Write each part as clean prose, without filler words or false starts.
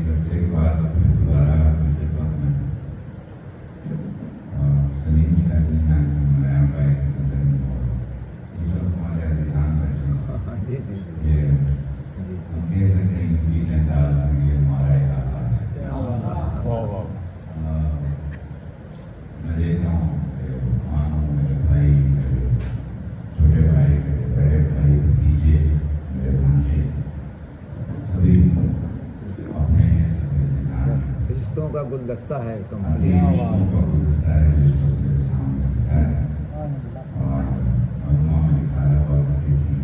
ایک عرصے کے بعد دوبارہ سلیم شاید ہمارے یہاں پہ یہ سب ہمارے عزیزان بیٹھے یہ ہم کہہ سکتے ہیں کہ بیت انداز میں یہ ہمارا علاقہ ہے. میں دیکھتا ہوں میرے بھائی، میرے چھوٹے بھائی، میرے بڑے بھائی، بھتیجے، میرے بھانجے، سبھی اپنے رشتوں کا گلدستہ ہے تم. رشتوں کا گلدستہ ہے جس کو میرے سامنے سجایا ہے. اور ماں نے کھانا اور بھتی تھی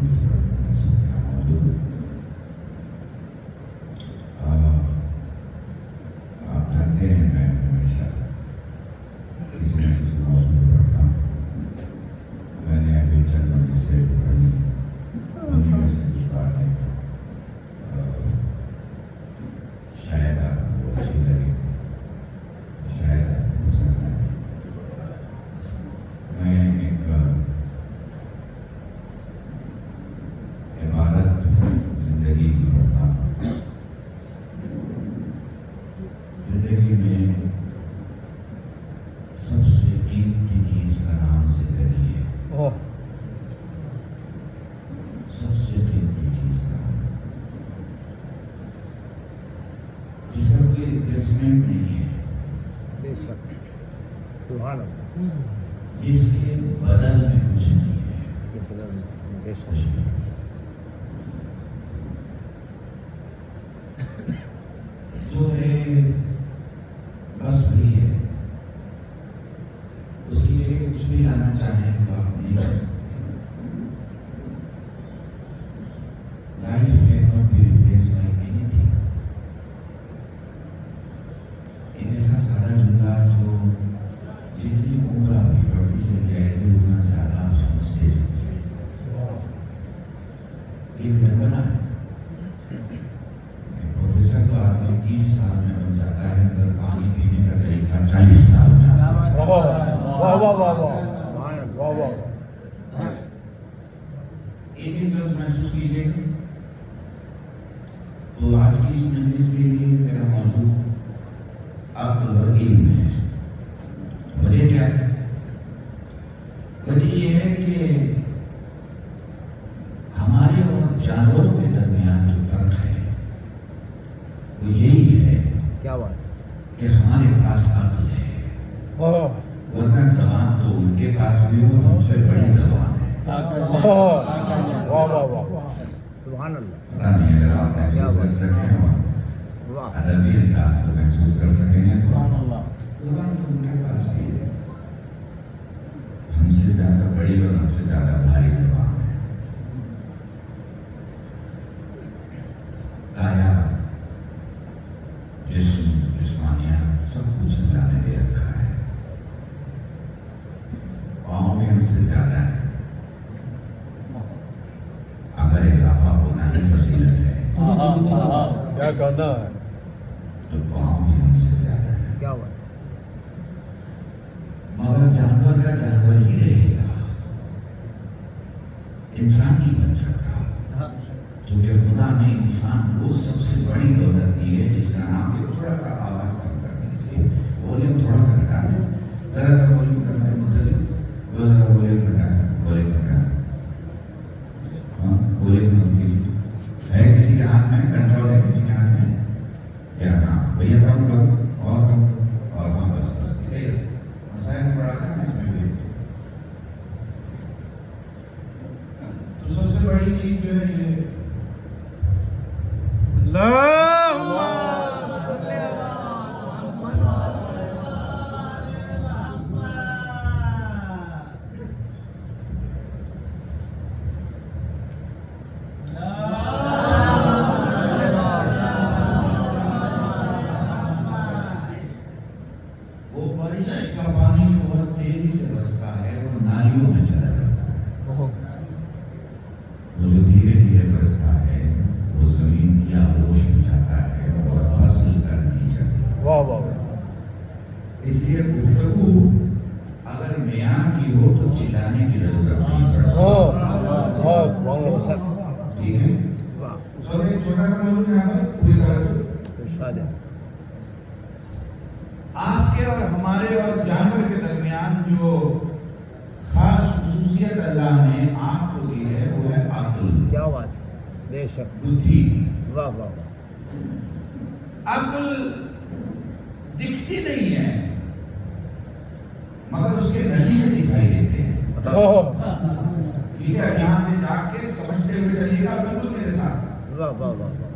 اس وقت موجود. آپ جانتے ہیں میں ہمیشہ کسی نہ کسی موضوع پر پڑھتا ہوں. میں نے ابھی چند منٹ سے پڑھی انہیں میں سے کچھ باتیں شاید آپ کو اچھی لگے، شاید آپ کو پسند آئے. میں ایک عبارت زندگی کی پڑھتا ہوں. زندگی میں سب سے قیمتی چیز کا نام زندگی ہے. سب سے قیمتی چیز کا نام، جس کا کوئی ریپلیسمنٹ نہیں ہے، بے شک. سبحان اللہ. جس کے بدل میں کچھ نہیں ہے. اس کے بدل میں بے شک. جو ہے بس وہی ہے. اس کی جگہ کچھ بھی لانا چاہیں تو آپ نہیں کر سکتے. Life cannot be replaced by anything. ایک ایسا سادہ جملہ جو جتنی عمر آپ کی بڑھتی چلی جائے گی اتنا زیادہ آپ سمجھتے چلے جائیں. یہ بنا پروفیسر تو آدمی 30 سال میں بن جاتا ہے مگر پانی پینے کا طریقہ 40 سال میں. ایک ایک لفظ محسوس کیجیے گا. تو آج کی اس مجلس کے لیے میرا موضوع عقل اور علم ہے. وجہ کیا ہے؟ وجہ یہ ہے کہ ہمارے اور جانوروں کے درمیان جو فرق ہے وہ یہی ہے کیا بات کہ ہمارے پاس عقل ہے، ورنہ زبان تو ان کے پاس بھی ہو، ہم سے بڑی زبان ہے. سبحان اللہ. پتہ نہیں اگر آپ محسوس کر سکیں اور ادبی انداز کو محسوس کر سکیں گے تو زبان تو ان کے پاس بھی ہے. ہم سے زیادہ بڑی اور ہم سے زیادہ بھاری زبان ہے. کایا، جسم، جسمانیات سب کچھ اللہ نے دے رکھا ہے. پاؤں بھی ہم سے زیادہ ہے. اگر اضافہ ہونا ہی فضیلت ہے کیا کہنا ہے تو پاؤں بھی ہم سے زیادہ ہے. کیا بات. مگر جانور کا جانور ہی رہے گا، انسان نہیں بن سکتا. کیونکہ خدا نے انسان کو سب سے بڑی دولت دی ہے جس کا نام ہے. تھوڑا سا آواز کم کر دیجیے، ولیوم تھوڑا سا گھٹا دیں. ذرا سا ولیوم کرنا ہے منتظر، ذرا ولیوم گھٹا ہے. ولیوم گھٹا ولیوم کم کیجیے. ہے کسی کے ہاتھ میں کنٹرول؟ ہے کسی کے ہاتھ میں؟ یا ہاں بھیا کم کرو اور کم کرو اور ہاں بس بس. مسائل پڑھاتا ہے اس میں بھی. تو سب سے بڑی چیز جو ہے یہ وہ بارش کا پانی جو بہت تیزی سے برستا ہے وہ نالیوں میں چلا جاتا ہے. وہ جو دھیرے دھیرے برستا ہے وہ زمین کی آغوش میں جاتا ہے اور فصل کر دی جاتی ہے. واہ واہ. اس لیے گفتگو اگر میاں کی ہو تو چلانے کی ضرورت نہیں پڑتی. ٹھیک ہے. اور ایک چھوٹا سا موضوع یہاں پر پوری طرح سے آپ کے اور ہمارے اور جانور کے درمیان جو خاص خصوصیت اللہ نے آپ کو دی ہے وہ ہے عقل. کیا بات، بے شک، بدھی. واہ واہ واہ. عقل دکھتی نہیں ہے مگر اس کے نتیجے دکھائی دیتے ہیں. ٹھیک ہے، یہاں سے جا کے سمجھتے ہوئے چلیے گا بالکل میرے ساتھ. واہ واہ واہ واہ.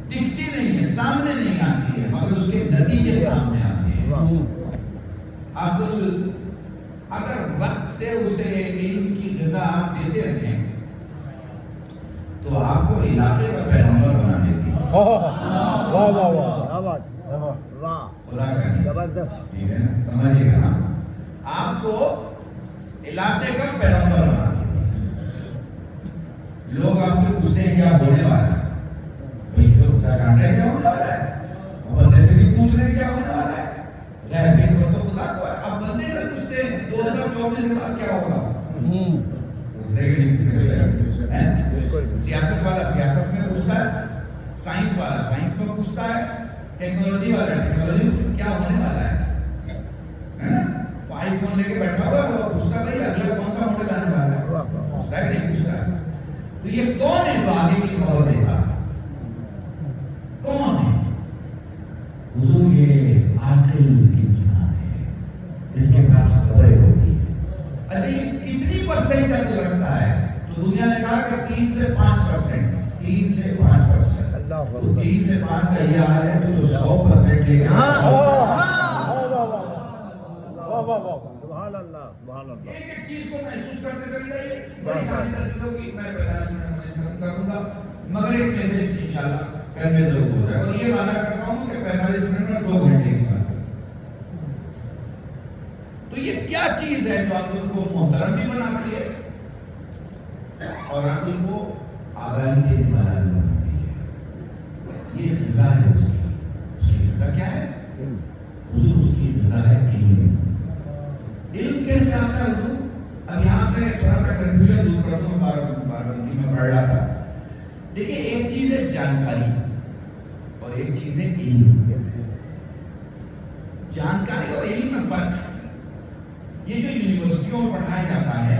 دکھتی نہیں ہے، سامنے نہیں آتی ہے مگر اس کے نتیجے سامنے آتے ہیں. عقل اگر وقت سے اسے علم کی غذا آپ دیتے رہیں تو آپ کو علاقے کا پیغمبر بنا دیتی ہے. واہ واہ واہ، کیا بات، واہ، خدا کا نہیں. زبردست. ٹھیک ہے نا، سمجھیے گا نا. آپ کو علاقے کا پیغمبر بنا دیتی ہے. لوگ آپ سے پوچھتے ہیں کیا ہونے والا ہے، بھائی خدا جانتا ہے کیا ہونے والا ہے، اور بندے سے بھی پوچھ رہے ہیں کیا ہونے والا ہے. غیر بھی تو خدا کو ہے. اب بندے سے پوچھتے ہیں 2024 کے بعد کیا ہوگا، دوسرے کے لیے. سیاست والا سیاست میں پوچھتا ہے، سائنس والا سائنس میں پوچھتا ہے، ٹیکنالوجی والا ٹیکنالوجی کیا ہونے والا ہے نا. وہ آئی فون لے کے بیٹھا ہوا ہے، وہ پوچھتا بھائی اگلا کون سا ماڈل آنے والا ہے، پوچھتا ہے کہ نہیں پوچھتا ہے. تو یہ کون ہے جو آگے کی خبر دے گا، کون ہے؟ حضور یہ عاقل انسان ہے، اس کے پاس خبریں ہوتی ہیں. اچھا یہ کتنی پرسنٹ عقل رکھتا ہے؟ تو دنیا نے کہا کہ 3 سے 5%. 3 سے 5%. تو 3 سے 5 کا یہ حال ہے تو جو 100% لے گا. سبحان اللہ، سبحان اللہ. ایک ایک چیز کو محسوس کرتے چلے جائیے. بڑی ساری ترتیبوں کی میں 45 منٹ میں ختم کر دوں گا مگر ایک میسج انشاءاللہ کنوے ضرور ہو جائے گا. اور یہ وعدہ کرتا ہوں کہ 45 منٹ میں 2 گھنٹے کی بات. تو یہ کیا چیز ہے جو عقل کو محترم بھی بناتی ہے اور عقل کو آگاہی دینے والا بھی بناتی ہے؟ یہ غذا ہے اس کی غذا کیا ہے؟ حضور اس کی غذا ہے علم. علم کیسے آتا ہے حضور؟ اب یہاں سے تھوڑا سا کنفیوژن دور کر دوں. بارگنی میں پڑھ رہا تھا. دیکھیں ایک چیز ہے جانکاری اور ایک چیز ہے علم. جانکاری اور علم میں فرق ہے. یہ جو یونیورسٹیوں میں پڑھایا جاتا ہے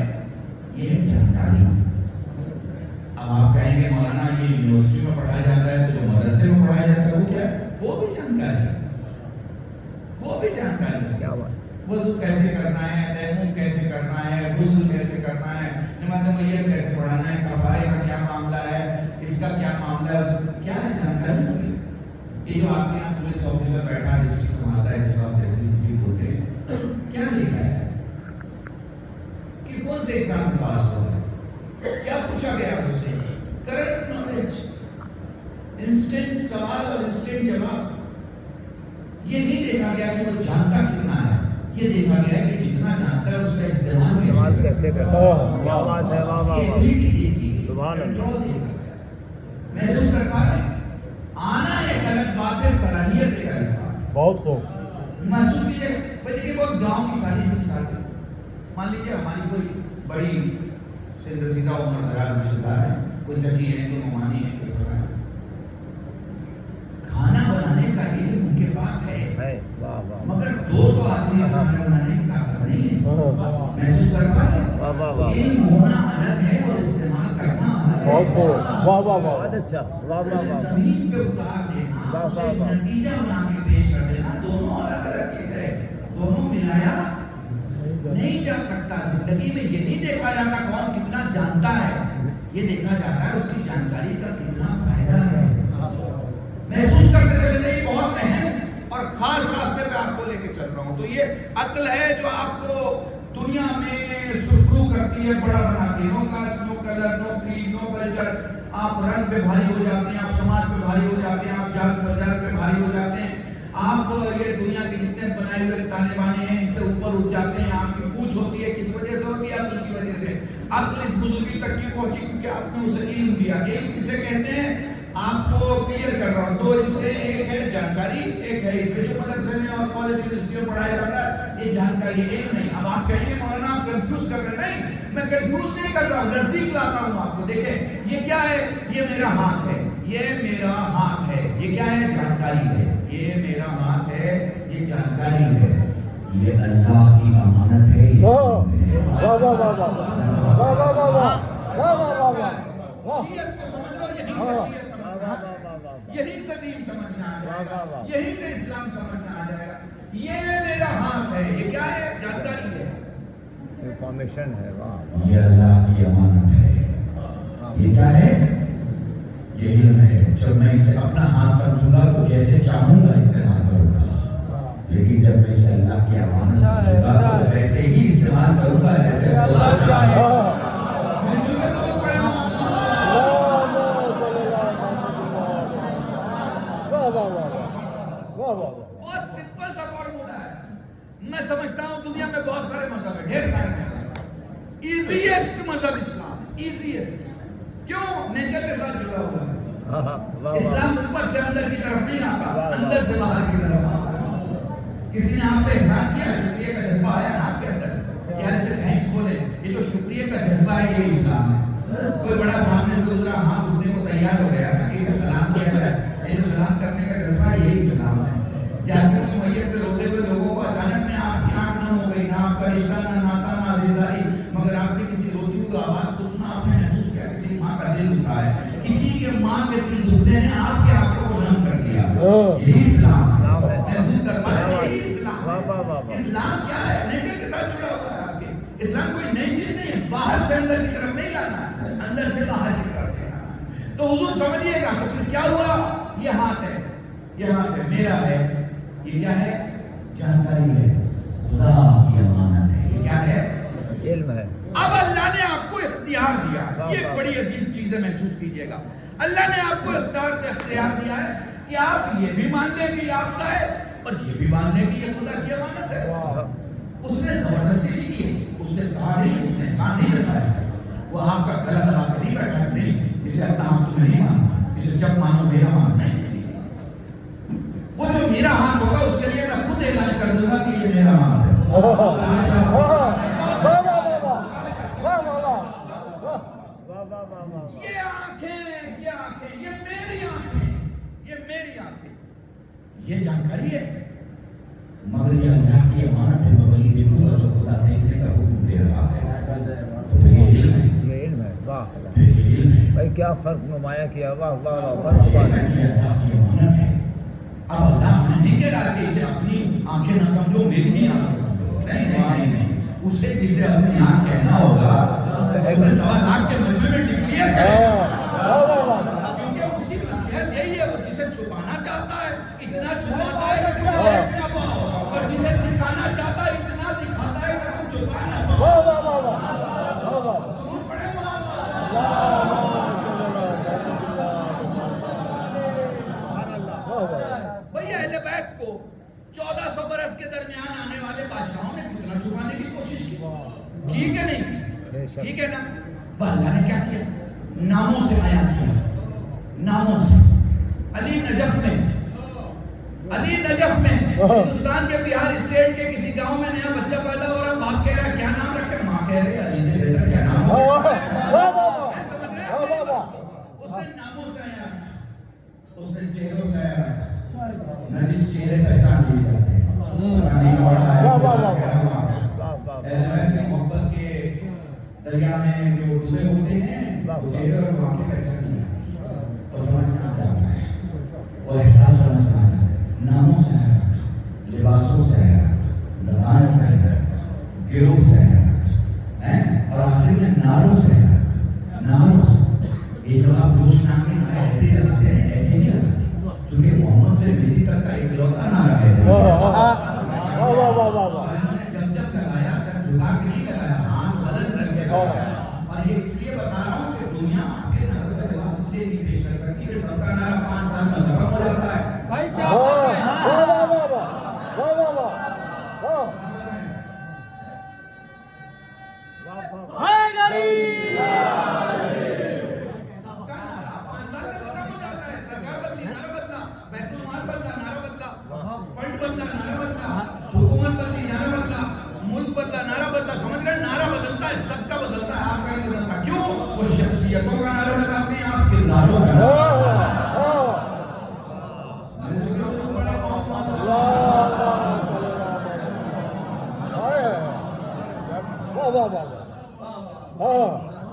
یہ ہے جانکاری. اب آپ کہیں گے مولانا یہ یونیورسٹی میں پڑھایا جاتا ہے تو جو مدرسے میں پڑھایا جاتا ہے وہ کیا ہے؟ وہ بھی جانکاری ہے. وہ بھی جانکاری ہے. کیا بات. وضو کیسے کرنا ہے، تیمم کیسے کرنا ہے، غسل کیسے کرنا ہے، نماز میت کیسے پڑھانا ہے، کفارے کا کیا معاملہ ہے، اس کا کیا معاملہ ہے، کیا ہے جانکاری ہوگی. یہ جو آپ کے یہاں پولیس آفیسر بیٹھا ہے ڈسٹرکٹ سنبھالتا ہے جس کو آپ ایسپی بولتے ہیں، کیا لکھا ہے کہ کون سے ایگزام میں پاس ہوا ہے، کیا پوچھا گیا اس سے؟ کرنٹ نالج، انسٹنٹ سوال اور انسٹنٹ جواب. یہ نہیں دیکھا گیا کہ وہ جانتا کتنا ہے، یہ دیکھا گیا ہے کہ جتنا جانتا ہے اس کا استعمال کیسے کرتا ہے. کیا بات ہے، واہ واہ واہ، سبحان اللہ. محسوس کر پا رہے ہیں. آنا ایک الگ بات ہے، صلاحیت ایک الگ بات ہے. بہت خوب. محسوس کیجیے. دیکھیے بہت گاؤں کی سادی سی مثال ہے. مان لیجیے ہماری کوئی بڑی سندھ سیدھا عمر دراز رشتہ دار ہے، کوئی چچی ہے، کوئی ممانی ہے، کوئی فلاں ہے. کھانا بنانے کا علم ان کے پاس ہے مگر 200 آدمی کھانا بنانے کی طاقت نہیں ہے. محسوس کر پا رہے؟ علم ہونا الگ ہے اور استعمال کرنا الگ ہے. اسے زمین پہ اتار دینا، اسے نتیجہ بنا کے پیش کر دینا، دونوں الگ الگ چیز ہے. دونوں ملایا نہیں جا سکتا. زندگی میں یہ نہیں دیکھا جاتا کون کتنا جانتا ہے، یہ دیکھا جاتا ہے اس کی جانکاری کا کتنا فائدہ ہے. محسوس کرتے چلے جائیے. بہت اہم اور خاص راستے پہ آپ کو لے کے چل رہا ہوں. تو یہ عقل ہے جو آپ کو دنیا میں سرخرو کرتی ہے، بڑا بناتی ہے. نو کاسٹ، نو کلر، نو کریڈ، نو کلچر. آپ رنگ پہ بھاری ہو جاتے ہیں، آپ سماج پہ بھاری ہو جاتے ہیں، آپ جات پرجات پہ بھاری ہو جاتے ہیں. آپ یہ دنیا کے جتنے بنائے ہوئے تانے بانے ہیں ان سے اوپر اٹھ جاتے ہیں. آپ کی پوچھ ہوتی ہے کس وجہ سے ہوتی ہے؟ عقل کی وجہ سے. عقل اس بزرگی تک کیوں پہنچی؟ کیونکہ آپ نے اسے علم دیا. علم کسے کہتے ہیں؟ آپ کو کلیئر کر رہا ہوں. تو اس سے ایک ہے جانکاری، ایک ہے جو مدرسے میں اور کالج یونیورسٹی میں پڑھایا جاتا ہے یہ جانکاری، علم نہیں. اب آپ کہیں گے مولانا آپ کنفیوز کر رہے ہیں. نہیں، میں کنفیوز نہیں کر رہا ہوں، نزدیک لاتا ہوں آپ کو. دیکھیں یہ کیا ہے؟ یہ میرا ہاتھ ہے، یہ میرا ہاتھ ہے. یہ کیا ہے؟ جانکاری ہے. یہ میرا ہاتھ ہے، یہ جانکاری ہے، یہ اللہ کی امانت ہے، یہ واہ واہ واہ واہ واہ واہ واہ واہ واہ واہ واہ شیعت کو سمجھ لو، یہیں سے شیعت سمجھنا آ جائے گا، یہیں سے دین سمجھنا آ جائے گا، یہیں سے اسلام سمجھنا آ جائے گا۔ یہ میرا ہاتھ ہے، یہ کیا ہے؟ جانکاری ہے، انفارمیشن ہے۔ واہ یہ اللہ کی امانت ہے، یہ کیا ہے؟ یہ علم ہے۔ جب میں اسے اپنا ہاتھ سمجھوں گا تو جیسے چاہوں گا استعمال کروں گا، لیکن جب میں اسے اللہ کی امانت سمجھوں گا تو ویسے ہی استعمال کروں گا جیسے خدا چاہے۔ میں جو کہ تو پڑھا ہوں، بہت سمپل سا فارمولا ہے۔ میں سمجھتا ہوں دنیا میں بہت سارے مذہب ہیں، ڈھیر سارے مذہب ہیں، ایزیسٹ مذہب اسلام ہے، ایزیسٹ۔ کیوں؟ نیچر کے ساتھ جڑا ہوا ہے۔ اسلام اوپر سے اندر کی طرف نہیں آتا، اندر سے باہر کی طرف آتا ہے۔ کسی نے آپ پہ احسان کیا، شکریہ کا جذبہ آیا نا آپ کے اندر، یار اسے تھینکس بولے، یہ جو شکریہ کا جذبہ ہے یہ اسلام ہے۔ کوئی بڑا سامنے سے گزرا، ہاتھ اٹھنے کو تیار ہو گیا، اسے سلام کیا جائے، یہ جو سلام کرنے کا جذبہ ہے یہی اسلام ہے۔ جاتے ہوئے میت پہ روتے ہوئے لوگوں کو اچانک میں آپ کی آنکھ نم ہو گئی، نہ آپ کا رشتہ، نہ ناتا، نہ عزیزداری، مگر آپ نے کسی روتی ہوئی آواز کو سنا، آپ نے محسوس کیا کسی ماں کا دل دکھا ہے، کسی کے ماں کے دل دکھنے نے آپ کی آنکھوں کو نم کر دیا۔ یہی اسلام ہے، محسوس کر پائے، یہی اسلام ہے۔ اسلام کیا ہے؟ نیچر کے ساتھ جڑا ہوا ہے آپ کے۔ اسلام کوئی نئی چیز نہیں ہے، باہر سے اندر کی طرف نہیں لانا ہے، اندر سے باہر کی طرف لینا ہے۔ تو حضور سمجھیے گا، تو پھر کیا ہوا؟ یہ ہاتھ ہے، یہ ہاتھ ہے، میرا ہے، یہ کیا ہے؟ جانکاری ہے، خدا کی امانت ہے، یہ کیا ہے؟ علم ہے۔ اب اللہ نے آپ کو اختیار دیا، یہ بڑی عجیب چیز ہے، محسوس کیجئے گا۔ اللہ نے آپ کو اختیار دیا ہے کہ آپ یہ بھی مان لیں کہ یہ آپ کا ہے، اور یہ بھی مان لیں کہ یہ خدا کی امانت ہے۔ اس نے زبردستی نہیں کی، اس نے کہا نہیں، اس نے احسان نہیں جتایا، وہ آپ کا گلا دبا کے نہیں بیٹھا کہ نہیں اسے اپنا ہاتھ تمہیں نہیں ماننا، اسے جب مانو میرا مانو، نہیں۔ وہ جو میرا ہاتھ ہوگا اس کے لیے میں خود اعلان کر دوں گا کہ یہ میرا ہاتھ ہے۔ یہ آنکھیں، یہ آنکھیں، یہ میری آنکھیں، یہ میری آنکھیں، یہ جانکاری ہے، مگر یہ اللہ کی امانت ہے۔ میں وہی دیکھوں گا جو خدا دیکھنے کا حکم دے رہا ہے، تو پھر یہ علم ہے، یہ علم ہے۔ واہ پھر یہ علم ہے، بھائی کیا فرق نمایاں کیا۔ واہ واہ واہ، بس سبحان اللہ۔ یہ اللہ کی امانت ہے۔ اب اللہ ہمیں نہیں کہہ رہا کہ اسے اپنی آنکھیں نہ سمجھو، میری ہی آنکھیں سمجھو، نہیں۔ اسے جسے اپنی آنکھ کہنا ہوگا اسے 1.25 لاکھ کے مجمع میں ڈکلیئر کرے، کیونکہ اس کی نصیحت یہی ہے، وہ جسے چھپانا چاہتا ہے اتنا چھپاتا ہے کہ تم دیکھ نہ پاؤ، اور جسے دکھانا چاہتا ہے اتنا دکھاتا ہے کہ تم چھپا نہ پاؤ۔ درود پڑھیں بھئی اہل بیت کو 1400 برس کے درمیان آنے والے بادشاہوں نے کتنا چھپانے کی کوشش کی کہ نہیں؟ ٹھیک ہے نا؟ اللہ نے کیا کیا؟ ناموں سے بیان کیا، ناموں سے۔ علی نجف میں ہندوستان کے بہار اسٹیٹ کے کسی گاؤں میں نیا بچہ پیدا ہو رہا، باپ کہہ رہا کیا نام رکھے، ماں کہہ رہی علی سے بہتر کیا نام ہو؟ سمجھ رہے ہیں میری بات کو؟ اس نے ناموں سے آیا رکھا، اس نے چہروں سے آیا رکھا، نہ جس چہرے پہچان لیے جاتے ہیں، پتہ نہیں پڑا ہے اہل بیت کے محبت کے دریا میں جو ڈوبے ہوتے ہیں، وہ چہرے اور واقع پہچان نہیں آتے، وہ سمجھنا چاہتا ہے، وہ احساس سمجھنا چاہتا ہے۔ ناموں سے آیا رکھا، لباسوں سے آیا رکھا، زبان سے آیا رکھا، گروہ سے آیا رکھا، اور آخر میں ناروں سے آیا رکھا، ناروں سے۔ یہ جو آپ جوش نام کے نعرے ایسے لگاتے ہیں، ایسے نہیں لگاتے، چونکہ محمد سے مہدی تک کا اکلوتا نعرہ ہے۔ اور انہوں نے جب لگایا سر جھکا کے نہیں لگایا، ہاتھ بلند رکھ کے لگایا۔ اور یہ اس لیے بتا رہا ہوں کہ دنیا آپ کے نعروں کا جواب اس لیے نہیں پیش کر سکتی کہ سب کا نعرہ 5 سال میں ختم ہو جاتا ہے۔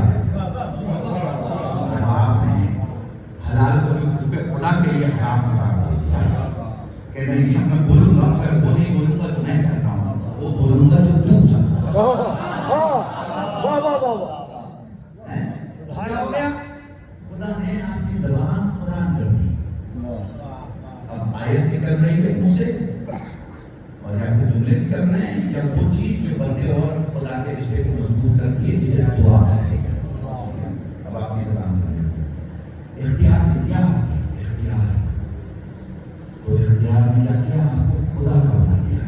آپ سے جب آپ نے حلال کو بھی خود پہ خدا کے لیے حرام قرار دے دیا کہ نہیں اب میں بولوں گا مگر وہ نہیں بولوں گا جو میں چاہتا ہوں وہ بولوں گا جو تو چاہتا ہے. واہ واہ واہ واہ. کیا ہو گیا؟ خدا نے آپ کی زبان قرآن کر دی. اب آیت نکل رہی ہے منہ سے اور یا پھر جملے نکل رہے ہیں یا وہ چیز جو بندے اور خدا کے رشتے کو مضبوط کرتی ہے جسے دعا کہتے ہیں. اب آپ کی زبان سمجھیں اختیار دے دیا اختیار تو اختیار میں کیا کیا آپ کو خدا کا بنا دیا.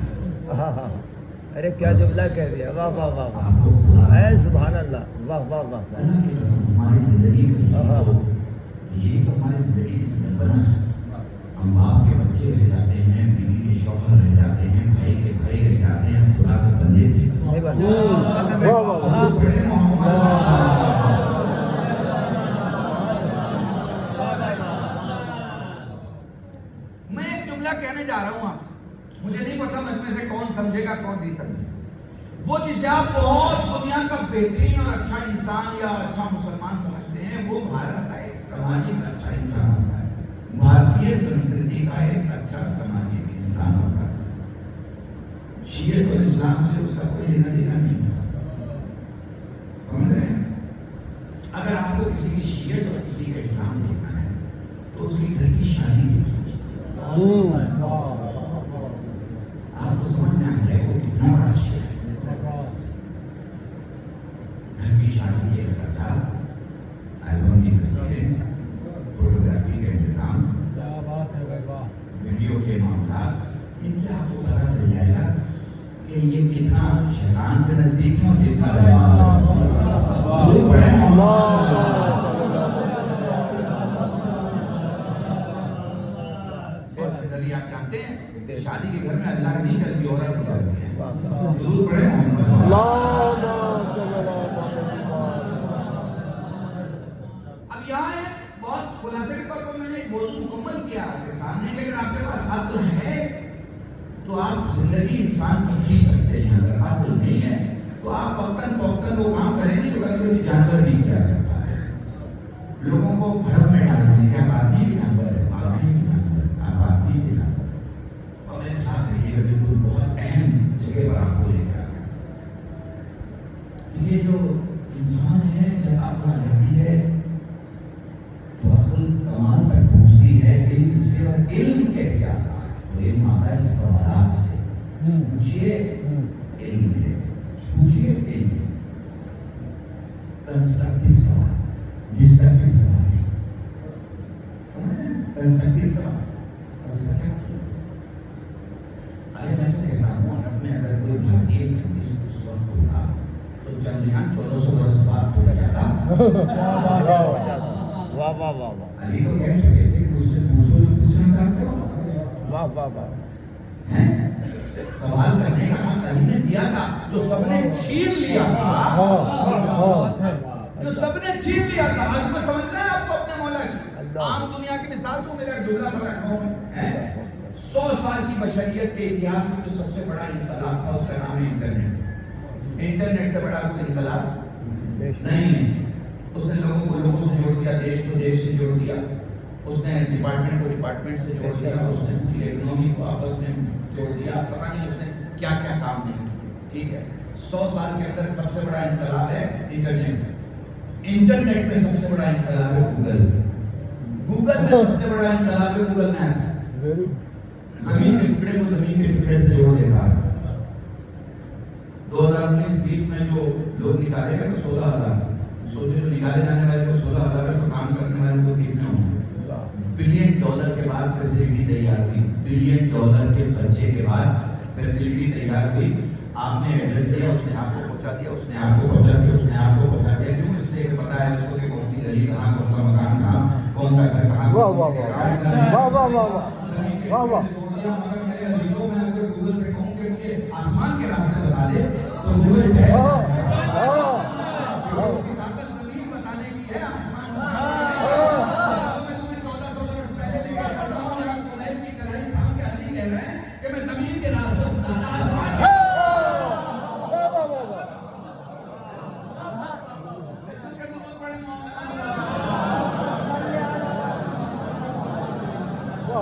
ارے کیا جملہ کہہ دیا. واہ واہ واہ واہ. آپ کو خدا اے سبحان اللہ. واہ واہ واہ. اللہ کی قسم ہماری زندگی کا یہی تو ہماری زندگی کی بنا ہے. ہم باپ کے بچے رہ جاتے ہیں بیوی کے شوہر رہ جاتے ہیں بھائی کے بھائی رہ جاتے ہیں خدا کے بندے بھی. میں ایک جملہ کہنے جا رہا ہوں آپ سے مجھے نہیں پتا مجھ میں سے کون سمجھے گا کون نہیں سمجھے. وہ جسے آپ بہت دنیا کا بہترین اور اچھا انسان یا اچھا مسلمان سمجھتے ہیں وہ بھارت کا ایک سماجی اچھا انسان ہوتا ہے. بھارتیہ سنسکرتی کا ایک اچھا سماجی انسان ہوتا ہے. شیعت اور اسلام سے اس کا کوئی لینا دینا نہیں ہوتا. سمجھ رہے ہیں؟ اگر آپ کو کسی کی شیعت اور کسی کا اسلام دیکھنا ہے تو اس کے گھر کی شادی دیکھیے. آپ کو سمجھ میں آ جائے وہ کتنا بڑا شیعہ ہے. گھر کی شادی کے اخراجات البم کی تصویریں فوٹوگرافی کا انتظام ویڈیو کے معاملات ان سے آپ کو پتہ چل جائے گا کہ یہ کتنا شیطان سے نزدیک ہے اور کتنا رحمان سے نزدیک ہے. ضرور پڑھیں. اور جنرلی آپ جانتے ہیں کہ شادی کے گھر میں اللہ کی نہیں چلتی عورت کی چلتی ہے. ضرور پڑھیں. اب یہاں ہے بہت خلاصے کے طور پر میں نے ایک موضوع مکمل کیا آپ کے سامنے کہ اگر آپ کے پاس عقل ہے تو آپ زندگی انسان کی جی سکتے ہیں. اگر عقل نہیں ہے تو آپ وقتاً فوقتاً وہ کام کریں گے جو کبھی کبھی جانور بھی کیا کرتا ہے. لوگوں کو بھرم میں ڈال دیں گے آپ آدمی کے جانور ہے آدمی کے جانور آپ آدمی کے جانور. اور میرے ساتھ رہیے گا بالکل بہت اہم جگہ پر آپ کو لے کے آ گیا. یہ جو انسان ہے جب عقل آ جاتی ہے تو عقل کمال تک پہنچتی ہے علم سے. اور علم کیسے آتا ہے؟ تو علم آتا ہے سوالات سے. پوچھئے علم ملے. پوچھئے علم ملے. کنسٹرکٹیو سوال ڈسٹرکٹیو سوال نہیں. سمجھ رہے ہیں؟ کنسٹرکٹیو سوال اور اس کا کیا مطلب؟ ارے میں تو کہتا ہوں عرب میں اگر کوئی بھارتیہ سائنٹسٹ اس وقت ہوتا تو چندریان 1400 برس بعد ہو جاتا. واہ واہ واہ واہ. علی تو کہہ سکتے تھے کہ اس سے پوچھو جو پوچھنا چاہتے ہو. واہ واہ واہ. سوال کرنے کا حق علی نے دیا تھا جو سب نے چھین لیا تھا. جو سب نے چھین لیا تھا. عظمت سمجھ رہے ہیں آپ کو اپنے مولا کی؟ عام دنیا کی مثال تو میرا جملہ پر رکھتا ہوں. 100 سال کی بشریت کے اتہاس میں جو سب سے بڑا انقلاب تھا اس کا نام ہے انٹرنیٹ. انٹرنیٹ سے بڑا کوئی انقلاب نہیں ہے. اس نے لوگوں کو لوگوں سے جوڑ دیا, دیش کو دیش سے جوڑ دیا, اس نے ڈپارٹمنٹ کو ڈپارٹمنٹ سے جوڑ دیا, اس نے پوری اکنومی کو آپس میں جوڑ دیا. پتہ نہیں اس نے کیا کیا کام نہیں کیا. ٹھیک ہے, 100 سال کے اندر سب سے بڑا انقلاب ہے انٹرنیٹ. انٹرنیٹ میں سب سے بڑا انقلاب ہے گوگل. گوگل میں سب سے بڑا انقلاب ہے گوگل میپ. زمین کے ٹکڑے کو زمین کے ٹکڑے سے جوڑ دیتا ہے. 2019-20 میں جو لوگ نکالے گئے 16,000. سوچو جو نکالے جانے والے کو 16,000 ہے تو کام کرنے والے کو کتنے ہوں گے؟ $1 بلین کے بعد فیسلٹی تیار ہوئی. $1 بلین کے خرچے کے بعد فیسلٹی تیار ہوئی. آپ نے ایڈریس دیا, اس نے آپ کو پہنچا دیا, اس نے آپ کو پہنچا دیا, اس نے آپ کو پہنچا دیا. کیوں؟ اس لیے کہ پتا ہے اس کو کہ کون سی گلی کہاں, کون سا مکان کہاں, کون سا گھر کہاں. واہ واہ واہ واہ واہ واہ. مگر میرے عزیزوں میں اگر گوگل سے کہوں کہ مجھے آسمان کے راستے بتا دے تو گوگل ہے. اس کی طاقت زمین بتانے کی ہے, آسمان میں تمہیں 1400 برس پہلے لے کے جاتا ہوں اور آپ موبائل کی کلائی تھام کے علی کہہ رہے ہیں کہ میں زمین کے راستوں سے زیادہ آسمان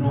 9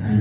9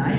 9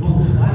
2000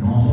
900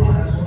1200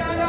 11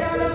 11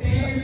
3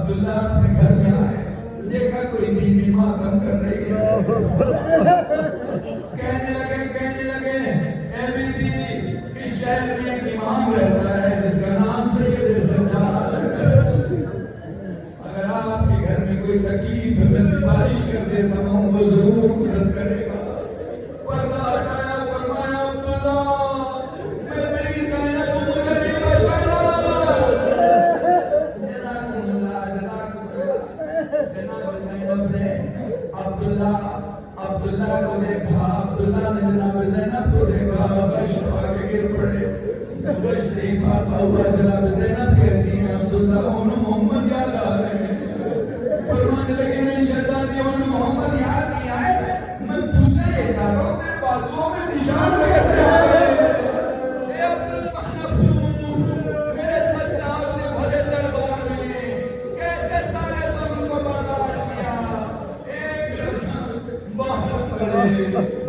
عبداللہ اپنے گھر میں آئے، دیکھا کوئی بیوی ماتم کر رہی ہے، کہنے لگے اے بی بی، اس شہر میں ایک امام رہتا ہے جس کا نام سید سجاد ہے، اگر آپ کے گھر میں کوئی تکلیف ہے میں سفارش کر دیتا ہوں، وہ ضرور مدد کرے گا۔ پردہ ہٹایا، فرمایا عبداللہ میں تیری زینب کو مجھے نہیں بچانا۔ جزاکم اللہ، جزاکم اللہ۔ جناب زینب نے عبداللہ کو دیکھا، عبداللہ نے جناب زینب کو دیکھا، غش آ کے گر پڑے، غش سے ہی پاتا ہوا جناب زینب کہتی ہیں عبداللہ انہوں محمد یاد آ رہے ہیں، فرمانے لگے نہیں شہزادی انہوں محمد یاد نہیں آئے، میں پوچھنا یہ چاہتا ہوں میرے بازوؤں میں نشان کیسے آ گئے؟ اے عبداللہ نبو، میرے سجاد نے بھرے دربار میں کیسے سارے ظلم کو برداشت کیا، ایک رسم باہر پڑے۔